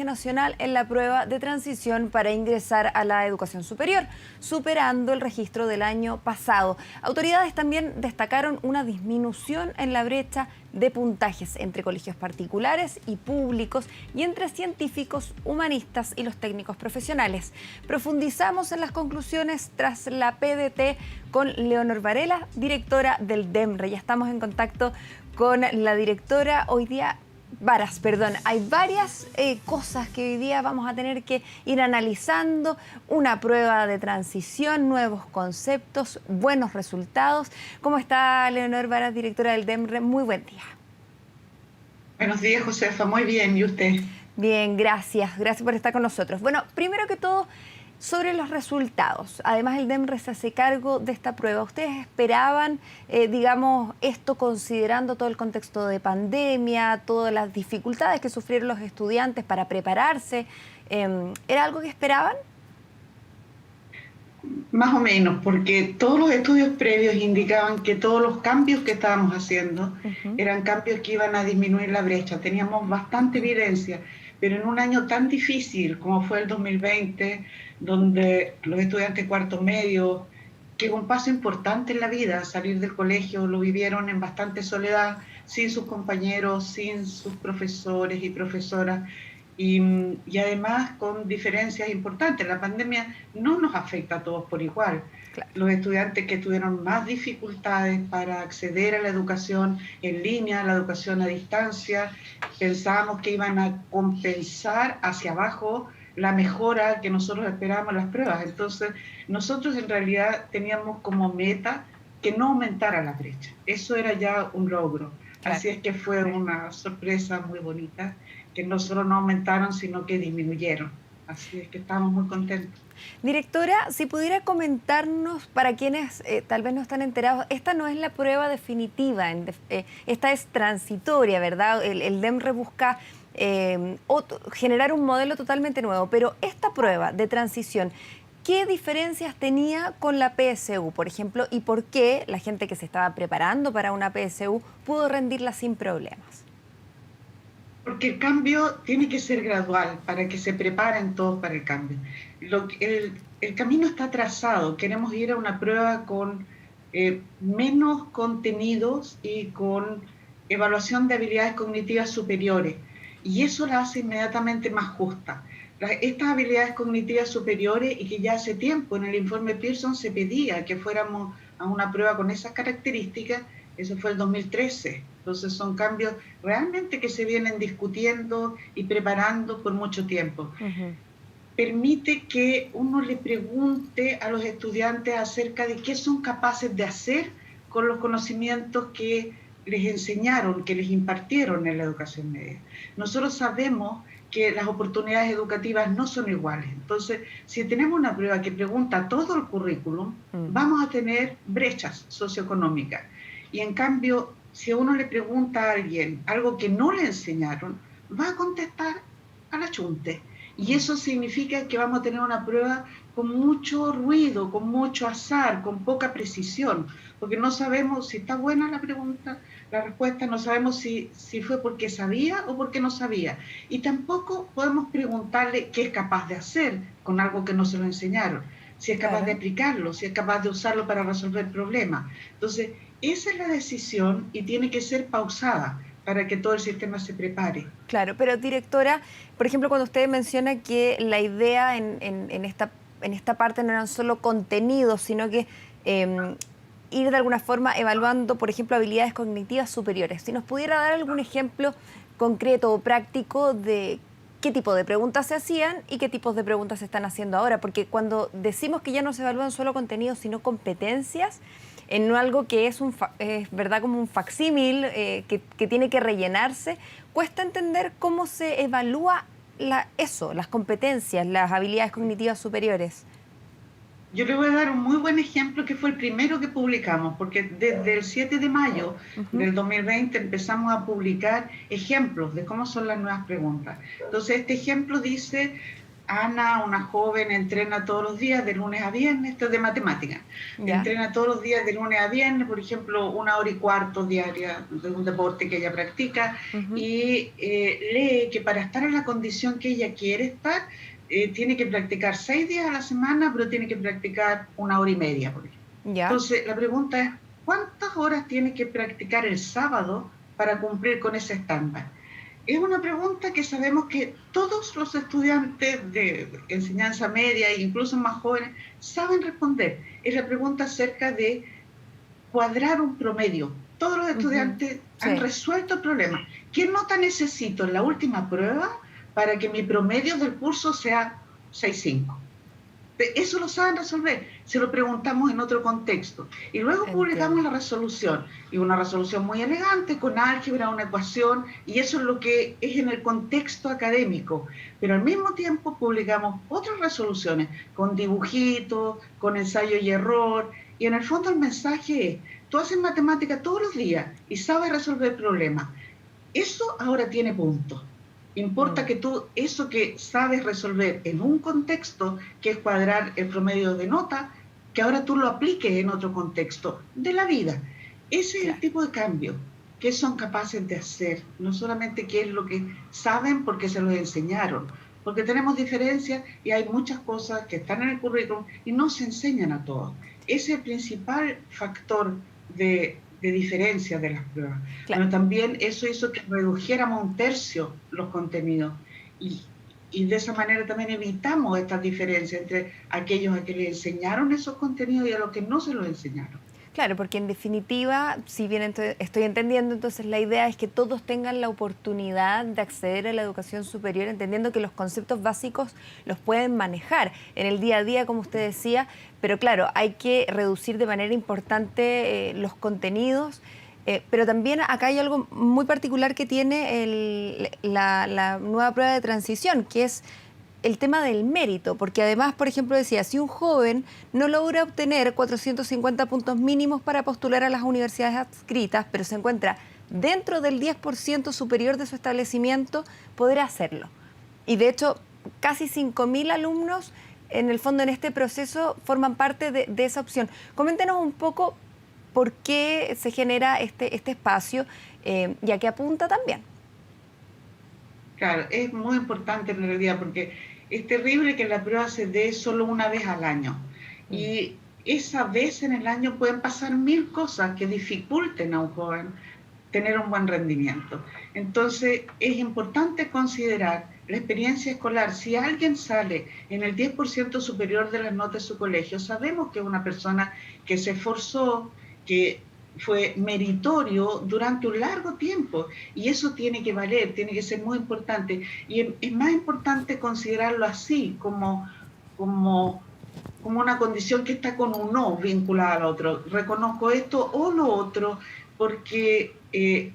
nacional en la prueba de transición para ingresar a la educación superior, superando el registro del año pasado. Autoridades también destacaron una disminución en la brecha de puntajes entre colegios particulares y públicos y entre científicos, humanistas y los técnicos profesionales. Profundizamos en las conclusiones tras la PDT con Leonor Varela, directora del DEMRE. Ya estamos en contacto con la directora hoy día. Varas, perdón. Hay varias cosas que hoy día vamos a tener que ir analizando. Una prueba de transición, nuevos conceptos, buenos resultados. ¿Cómo está Leonor Varas, directora del DEMRE? Muy buen día. Buenos días, Josefa. Muy bien. ¿Y usted? Bien, gracias. Gracias por estar con nosotros. Bueno, primero que todo, sobre los resultados. Además, el DEMRE se hace cargo de esta prueba. ¿Ustedes esperaban, digamos, esto considerando todo el contexto de pandemia, todas las dificultades que sufrieron los estudiantes para prepararse? ¿Era algo que esperaban? Más o menos, porque todos los estudios previos indicaban que todos los cambios que estábamos haciendo eran cambios que iban a disminuir la brecha. Teníamos bastante evidencia, pero en un año tan difícil como fue el 2020, donde los estudiantes cuarto medio, que es un paso importante en la vida, salir del colegio, lo vivieron en bastante soledad, sin sus compañeros, sin sus profesores y profesoras, y además con diferencias importantes. La pandemia no nos afecta a todos por igual. Claro. Los estudiantes que tuvieron más dificultades para acceder a la educación en línea, a la educación a distancia, pensábamos que iban a compensar hacia abajo la mejora que nosotros esperábamos en las pruebas. Entonces, nosotros en realidad teníamos como meta que no aumentara la brecha. Eso era ya un logro. Claro. Así es que fue una sorpresa muy bonita, que no solo no aumentaron, sino que disminuyeron. Así es que estamos muy contentos. Directora, si pudiera comentarnos, para quienes tal vez no están enterados, esta no es la prueba definitiva, esta es transitoria, ¿verdad? El DEMRE busca generar un modelo totalmente nuevo, pero esta prueba de transición, ¿qué diferencias tenía con la PSU, por ejemplo, y por qué la gente que se estaba preparando para una PSU pudo rendirla sin problemas? Porque el cambio tiene que ser gradual para que se preparen todos para el cambio. El camino está trazado. Queremos ir a una prueba con menos contenidos y con evaluación de habilidades cognitivas superiores. Y eso la hace inmediatamente más justa. Estas habilidades cognitivas superiores, y que ya hace tiempo en el informe Pearson se pedía que fuéramos a una prueba con esas características, eso fue el 2013. Entonces son cambios realmente que se vienen discutiendo y preparando por mucho tiempo. Permite que uno le pregunte a los estudiantes acerca de qué son capaces de hacer con los conocimientos que les enseñaron, que les impartieron en la educación media. Nosotros sabemos que las oportunidades educativas no son iguales. Entonces, si tenemos una prueba que pregunta todo el currículum, vamos a tener brechas socioeconómicas. Y en cambio, si a uno le pregunta a alguien algo que no le enseñaron, va a contestar a la chunte. Y eso significa que vamos a tener una prueba con mucho ruido, con mucho azar, con poca precisión, porque no sabemos si está buena la pregunta, la respuesta, no sabemos si fue porque sabía o porque no sabía. Y tampoco podemos preguntarle qué es capaz de hacer con algo que no se lo enseñaron, si es capaz de aplicarlo, si es capaz de usarlo para resolver problemas. Entonces, esa es la decisión y tiene que ser pausada para que todo el sistema se prepare. Claro, pero directora, por ejemplo, cuando usted menciona que la idea en esta parte no eran solo contenidos, sino que ir de alguna forma evaluando, por ejemplo, habilidades cognitivas superiores. Si nos pudiera dar algún ejemplo concreto o práctico de qué tipo de preguntas se hacían y qué tipos de preguntas se están haciendo ahora, porque cuando decimos que ya no se evalúan solo contenidos, sino competencias, en no algo que es verdad como un facsímil que tiene que rellenarse, cuesta entender cómo se evalúa las competencias, las habilidades cognitivas superiores. Yo le voy a dar un muy buen ejemplo que fue el primero que publicamos, porque desde el 7 de mayo del 2020 empezamos a publicar ejemplos de cómo son las nuevas preguntas. Entonces, este ejemplo dice, Ana, una joven, entrena todos los días de lunes a viernes, esto es de matemática, entrena todos los días de lunes a viernes, por ejemplo, 1 hora y cuarto diaria de un deporte que ella practica, y lee que para estar en la condición que ella quiere estar, tiene que practicar 6 días a la semana, pero tiene que practicar 1 hora y media, por ejemplo. Entonces, la pregunta es, ¿cuántas horas tiene que practicar el sábado para cumplir con ese estándar? Es una pregunta que sabemos que todos los estudiantes de enseñanza media, e incluso más jóvenes, saben responder. Es la pregunta acerca de cuadrar un promedio. Todos los estudiantes han resuelto el problema. ¿Qué nota necesito en la última prueba para que mi promedio del curso sea 6,5? Eso lo saben resolver, se lo preguntamos en otro contexto. Y luego publicamos la resolución, y una resolución muy elegante, con álgebra, una ecuación, y eso es lo que es en el contexto académico. Pero al mismo tiempo publicamos otras resoluciones, con dibujitos, con ensayo y error, y en el fondo el mensaje es, tú haces matemática todos los días y sabes resolver problemas. Eso ahora tiene puntos. Importa que tú, eso que sabes resolver en un contexto, que es cuadrar el promedio de nota, que ahora tú lo apliques en otro contexto de la vida. Ese es el tipo de cambio que son capaces de hacer, no solamente qué es lo que saben porque se los enseñaron, porque tenemos diferencias y hay muchas cosas que están en el currículum y no se enseñan a todos. Ese es el principal factor de diferencia de las pruebas. Pero también eso hizo que redujéramos 1/3 los contenidos y de esa manera también evitamos estas diferencias entre aquellos a que les enseñaron esos contenidos y a los que no se los enseñaron. Claro, porque en definitiva, si bien estoy entendiendo, entonces la idea es que todos tengan la oportunidad de acceder a la educación superior, entendiendo que los conceptos básicos los pueden manejar en el día a día, como usted decía, pero claro, hay que reducir de manera importante los contenidos, pero también acá hay algo muy particular que tiene la nueva prueba de transición, que es el tema del mérito, porque además, por ejemplo, decía, si un joven no logra obtener 450 puntos mínimos para postular a las universidades adscritas, pero se encuentra dentro del 10% superior de su establecimiento, podrá hacerlo. Y de hecho, casi 5.000 alumnos, en el fondo, en este proceso, forman parte de esa opción. Coméntenos un poco por qué se genera este espacio y a qué apunta también. Claro, es muy importante en realidad porque es terrible que la prueba se dé solo una vez al año. Y esa vez en el año pueden pasar 1000 cosas que dificulten a un joven tener un buen rendimiento. Entonces es importante considerar la experiencia escolar. Si alguien sale en el 10% superior de las notas de su colegio, sabemos que es una persona que se esforzó, que fue meritorio durante un largo tiempo y eso tiene que valer, tiene que ser muy importante y es más importante considerarlo así como una condición que está con un no vinculada al otro. Reconozco esto o lo otro porque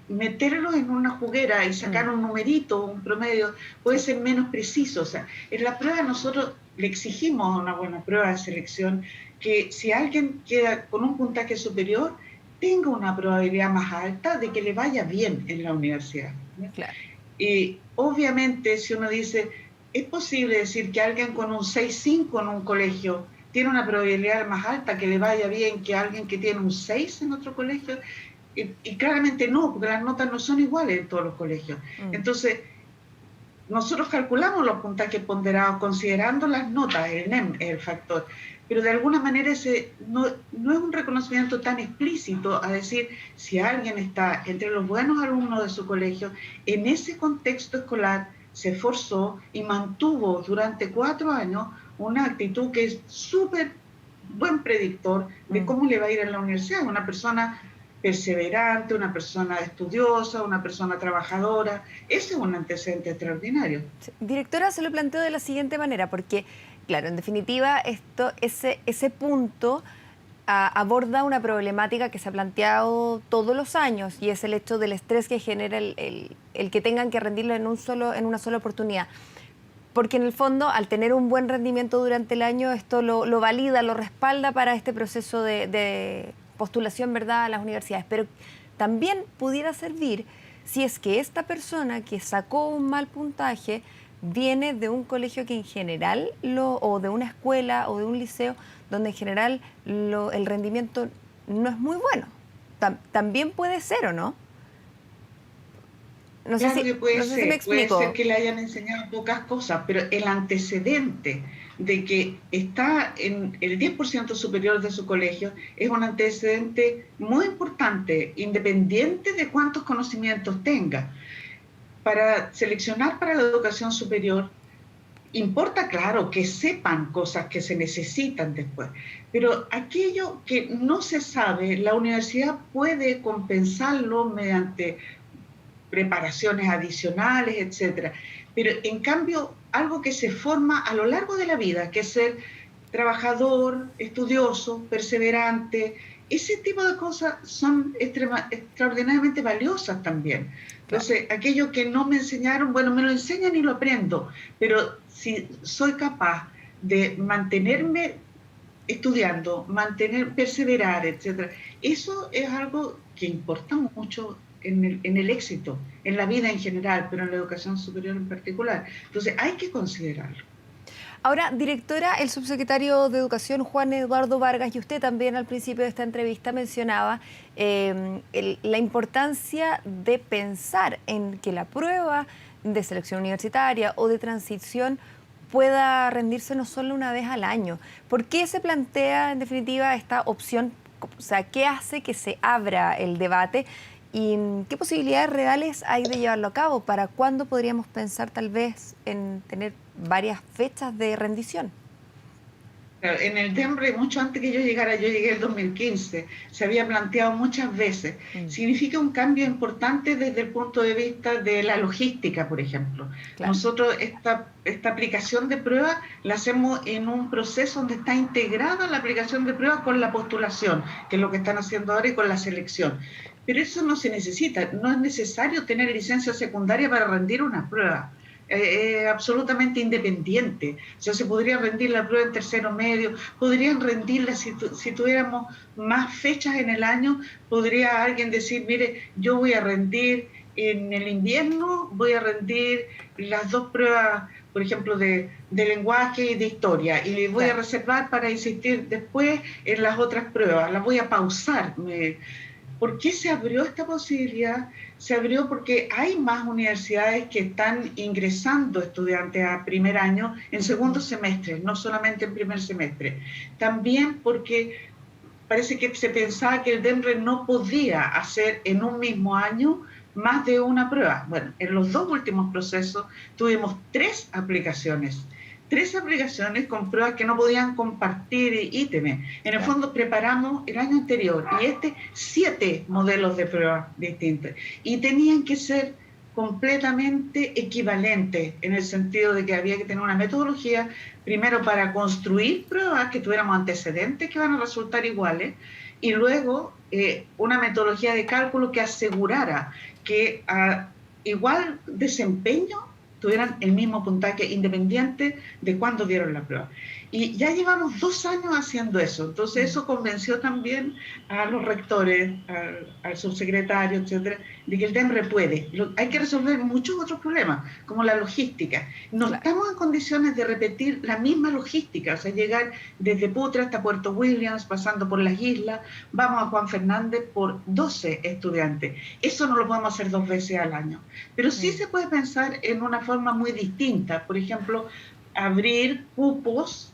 meterlos en una juguera y sacar un numerito, un promedio, puede ser menos preciso. O sea, en la prueba nosotros le exigimos una buena prueba de selección que si alguien queda con un puntaje superior, tenga una probabilidad más alta de que le vaya bien en la universidad. Claro. Y obviamente si uno dice, es posible decir que alguien con un 6,5 en un colegio tiene una probabilidad más alta que le vaya bien que alguien que tiene un 6 en otro colegio, y claramente no, porque las notas no son iguales en todos los colegios. Entonces, nosotros calculamos los puntajes ponderados considerando las notas, el NEM es el factor, pero de alguna manera ese no es un reconocimiento tan explícito a decir si alguien está entre los buenos alumnos de su colegio, en ese contexto escolar se esforzó y mantuvo durante 4 años una actitud que es súper buen predictor de cómo le va a ir en la universidad. Una persona perseverante, una persona estudiosa, una persona trabajadora. Ese es un antecedente extraordinario. Directora, se lo planteo de la siguiente manera, porque, claro, en definitiva, ese punto aborda una problemática que se ha planteado todos los años y es el hecho del estrés que genera el que tengan que rendirlo en una sola oportunidad. Porque en el fondo, al tener un buen rendimiento durante el año, esto lo valida, lo respalda para este proceso de postulación, ¿verdad?, a las universidades. Pero también pudiera servir si es que esta persona que sacó un mal puntaje viene de un colegio que en general, o de una escuela o de un liceo, donde en general el rendimiento no es muy bueno. También puede ser, ¿o no? Claro que No sé si me puede ser explico. que le hayan enseñado pocas cosas, pero el antecedente de que está en el 10% superior de su colegio es un antecedente muy importante, independiente de cuántos conocimientos tenga. Para seleccionar para la educación superior, importa, claro, que sepan cosas que se necesitan después, pero aquello que no se sabe, la universidad puede compensarlo mediante preparaciones adicionales, etcétera. Pero en cambio, algo que se forma a lo largo de la vida, que es ser trabajador, estudioso, perseverante, ese tipo de cosas son extraordinariamente valiosas también. Claro. Entonces, aquello que no me enseñaron, bueno, me lo enseñan y lo aprendo, pero si soy capaz de mantenerme estudiando, perseverar, etcétera, eso es algo que importa mucho en el éxito, en la vida en general, pero en la educación superior en particular. Entonces, hay que considerarlo. Ahora, directora, el subsecretario de Educación, Juan Eduardo Vargas, y usted también al principio de esta entrevista mencionaba la importancia de pensar en que la prueba de selección universitaria o de transición pueda rendirse no solo una vez al año. ¿Por qué se plantea, en definitiva, esta opción? O sea, ¿qué hace que se abra el debate? ¿Y qué posibilidades reales hay de llevarlo a cabo? ¿Para cuándo podríamos pensar tal vez en tener varias fechas de rendición? En el DEMRE, mucho antes que yo llegara, yo llegué en el 2015, se había planteado muchas veces. Mm, Significa un cambio importante desde el punto de vista de la logística, por ejemplo. claro. Nosotros esta aplicación de prueba la hacemos en un proceso donde está integrada la aplicación de prueba con la postulación, que es lo que están haciendo ahora, y con la selección. Pero eso no se necesita, no es necesario tener licencia secundaria para rendir una prueba. Absolutamente independiente. O sea, se podría rendir la prueba en tercero medio, podrían rendirla si tuviéramos más fechas en el año, podría alguien decir, mire, yo voy a rendir en el invierno, voy a rendir las dos pruebas, por ejemplo, de lenguaje y de historia, y les voy a Claro. reservar para insistir después en las otras pruebas, las voy a pausar. ¿Por qué se abrió esta posibilidad? Se abrió porque hay más universidades que están ingresando estudiantes a primer año en segundo semestre, no solamente en primer semestre. También porque parece que se pensaba que el DEMRE no podía hacer en un mismo año más de una prueba. Bueno, en los dos últimos procesos tuvimos tres aplicaciones con pruebas que no podían compartir ítems. En el Claro. fondo preparamos el año anterior y 7 modelos de pruebas distintos y tenían que ser completamente equivalentes en el sentido de que había que tener una metodología primero para construir pruebas que tuviéramos antecedentes que van a resultar iguales y luego una metodología de cálculo que asegurara que a igual desempeño tuvieran el mismo puntaje independiente de cuándo dieron la prueba. Y ya llevamos 2 años haciendo eso, entonces eso convenció también a los rectores, al subsecretario, etcétera, de que el DEMRE puede. Hay que resolver muchos otros problemas, como la logística. No Claro. estamos en condiciones de repetir la misma logística, o sea, llegar desde Putra hasta Puerto Williams, pasando por las islas, vamos a Juan Fernández por 12 estudiantes. Eso no lo podemos hacer 2 veces al año. Pero sí se puede pensar en una forma muy distinta, por ejemplo, abrir cupos,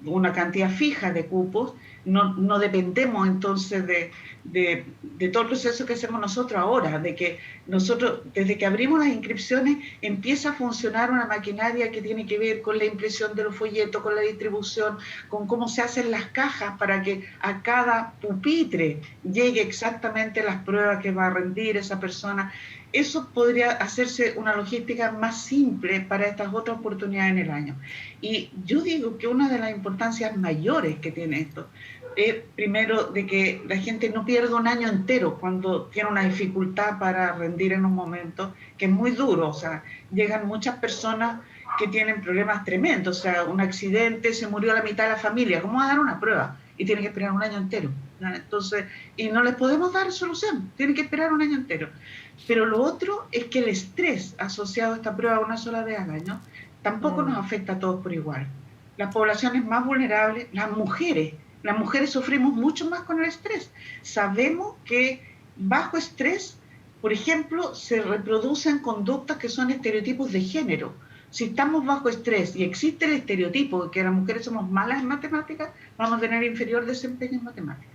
una cantidad fija de cupos, no dependemos entonces de todo el proceso que hacemos nosotros ahora, de que nosotros, desde que abrimos las inscripciones, empieza a funcionar una maquinaria que tiene que ver con la impresión de los folletos, con la distribución, con cómo se hacen las cajas para que a cada pupitre llegue exactamente las pruebas que va a rendir esa persona. Eso podría hacerse una logística más simple para estas otras oportunidades en el año. Y yo digo que una de las importancias mayores que tiene esto es, primero, de que la gente no pierda un año entero cuando tiene una dificultad para rendir en un momento, que es muy duro. O sea, llegan muchas personas que tienen problemas tremendos. O sea, un accidente, se murió la mitad de la familia. ¿Cómo va a dar una prueba? Y tienen que esperar un año entero. Entonces, y no les podemos dar solución, tienen que esperar un año entero. Pero lo otro es que el estrés asociado a esta prueba una sola vez al año tampoco nos afecta a todos por igual. Las poblaciones más vulnerables, las mujeres sufrimos mucho más con el estrés. Sabemos que bajo estrés, por ejemplo, se reproducen conductas que son estereotipos de género. Si estamos bajo estrés y existe el estereotipo de que las mujeres somos malas en matemáticas, vamos a tener inferior desempeño en matemáticas.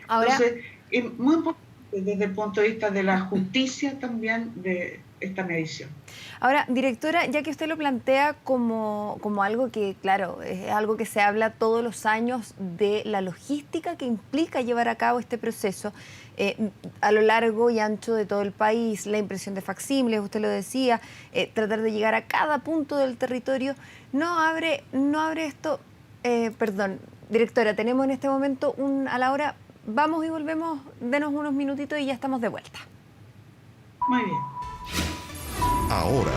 Ahora, Entonces, es muy importante desde el punto de vista de la justicia también de esta medición. Ahora, directora, ya que usted lo plantea como algo que, claro, es algo que se habla todos los años de la logística que implica llevar a cabo este proceso a lo largo y ancho de todo el país, la impresión de facsímiles, usted lo decía, tratar de llegar a cada punto del territorio, no abre esto, perdón, directora, tenemos en este momento a la hora, vamos y volvemos, denos unos minutitos y ya estamos de vuelta. Muy bien. Ahora,